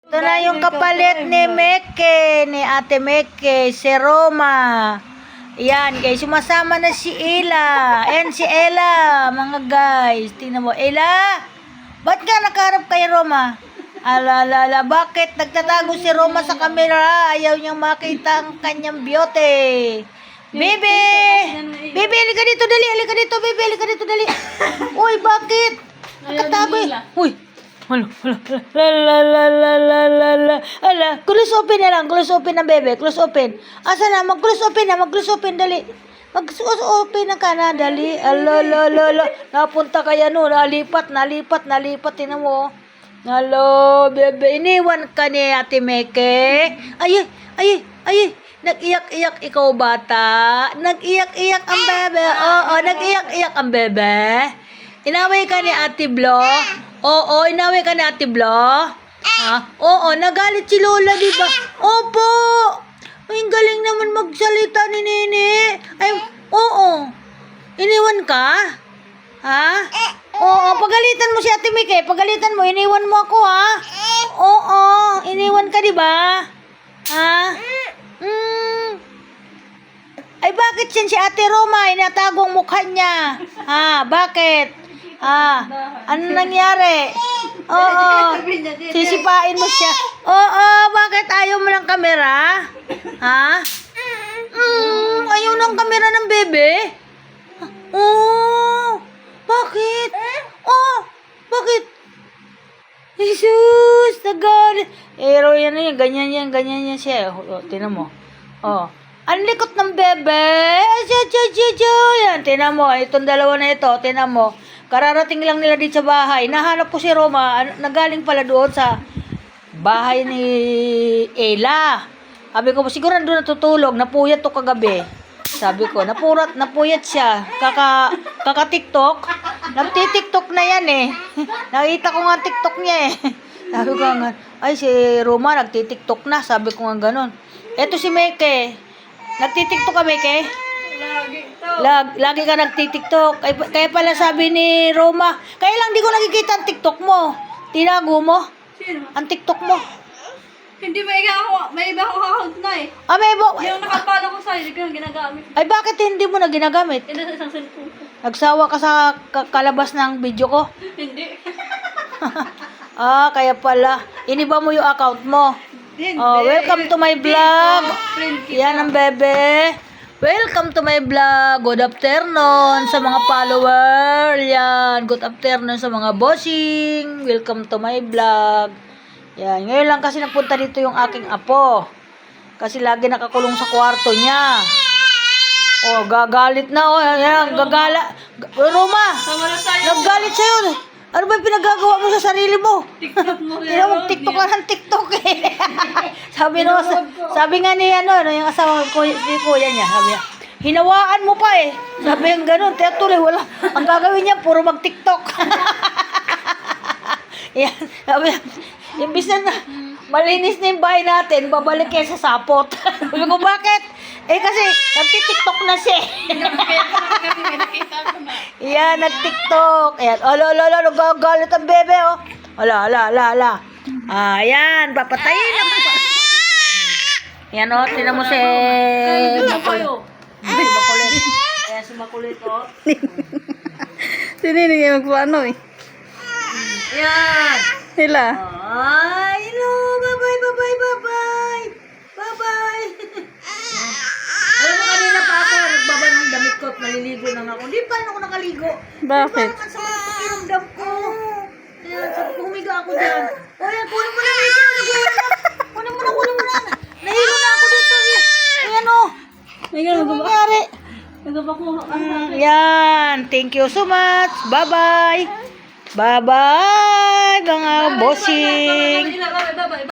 Ito na yung kapalit ni Meke, ni Ate Meke, si Roma. Yan, guys, sumasama na si Ella. Ayan si Ella, mga guys. Tingnan mo, Ella, ba't ka nakaharap kay Roma? Alalala, bakit nagtatago si Roma sa camera? Ayaw niyang makita ang kanyang beauty. Bebe! Bebe, halika dito, dali. Halika dito, Bebe. Halika dito, dali. Uy, bakit? Nakatago eh. Uy. Ala, close open na lang. Close open na, Bebe. Close open. Asa na? Mag-close open na. Mag-close open, dali. Mag-close open na ka na, dali. Ala. Napunta kaya no. Nalipat. Tingnan mo. Hello, Bebe. Iniwan ka ni Ate Meke. Ay. Nag-iyak-iyak ikaw, bata. Nag-iyak-iyak ang bebe. Oo, nag-iyak-iyak ang bebe. Inaway ka ni Ate Blo? Oo, inaway ka ni Ate Blo? Ha? Oo, nagalit si Lola, di ba? Opo. Ay, galing naman magsalita ni Nene. Ay, oo. Iniwan ka? Ha? Oo, pagalitan mo si Ate Mike. Pagalitan mo, iniwan mo ako, ha? Oo, iniwan ka, di ba? Ha? Ay, bakit yan si Ate Roma? Inatago ang mukha niya. Ha? Bakit? Ha? Ano nangyari? Oo. Sisipain mo siya. Oo, bakit ayaw mo ng kamera? Ha? Ayaw ng kamera ng bebe? Oo. Bakit? Bakit? Jesus, nagalit. Pero yan, ganyan yan siya. Tinan mo. Ang likot ng bebe. Yan, tinan mo. Itong dalawa na ito, tinan mo. Kararating lang nila dito sa bahay. Nahanap ko si Roma. Nagaling pala doon sa bahay ni Ella. Sabi ko, siguro nandun natutulog. Napuyat to kagabi. Sabi ko, napuyat siya. Kaka-TikTok. Nagti-TikTok na yan eh. Nakita ko nga TikTok niya eh. Sabi ko nga, ay si Roma nagti-TikTok na. Sabi ko nga ganun. Eto si Meke. Nagti-TikTok ka, Meke? Lagi ka nagti-TikTok. Kaya pala sabi ni Roma, kaya lang di ko nakikita ang TikTok mo. Tinago mo? Sino? Ang TikTok mo. Hindi, may iba akong account na eh. May Yung nakapalo ko sa'yo, hindi ko yung ginagamit. Ay, bakit hindi mo na ginagamit? Ito sa isang cellphone ko. Nagsawa ka sa kalabas ng video ko? Hindi. Kaya pala. Iniba mo yung account mo. Hindi. Welcome to my vlog. Friend kita. Yan ang bebe. Welcome to my vlog. Good afternoon sa mga follower. Yan. Good afternoon sa mga bossing. Welcome to my vlog. Yan. Ngayon lang kasi napunta dito yung aking apo. Kasi lagi nakakulong sa kwarto niya. Gagalit na. Yan. Gagala. Roma. Naggalit sa'yo. Ano ba yung pinagagawa mo sa sarili mo? TikTok mo. TikTok lang ng TikTok eh. sabi nga ni yung asawa ko, si kuya niya, sabi niya, hinawaan mo pa eh. Sabi yung ganun, tuloy, wala. Ang gagawin niya, puro mag-TikTok. Yan, sabi niya, imbis na malinis na yung bahay natin, babalik kayo sa sapot. Sabi ko, bakit? Kasi, nagti-TikTok na siya. Yan, nag-TikTok. Ayan, nagagalit ang bebe, oh. Ala. Ayan, papatayin na. Yan, oh, tinan mo si... Makulit. Ayan, si Makulit, oh. Sino yung magpaano eh? Ayan. Sila? Hello, bye-bye. Alam mo, kanina pa ako, nagbaba ng damit ko at naliligo na ako. Hindi pa ako nakaligo. Bakit? Parang sa mga pakiramdam ko. Ayan, sabi ko, humiga ako dyan. Ayan, kunin mo na, Miki. Kunin mo na. Nahilo na ako dito. Ayan, ano nangyari? Yan, thank you so much. Bye-bye. Bye-bye, mga bossing. Bye-bye.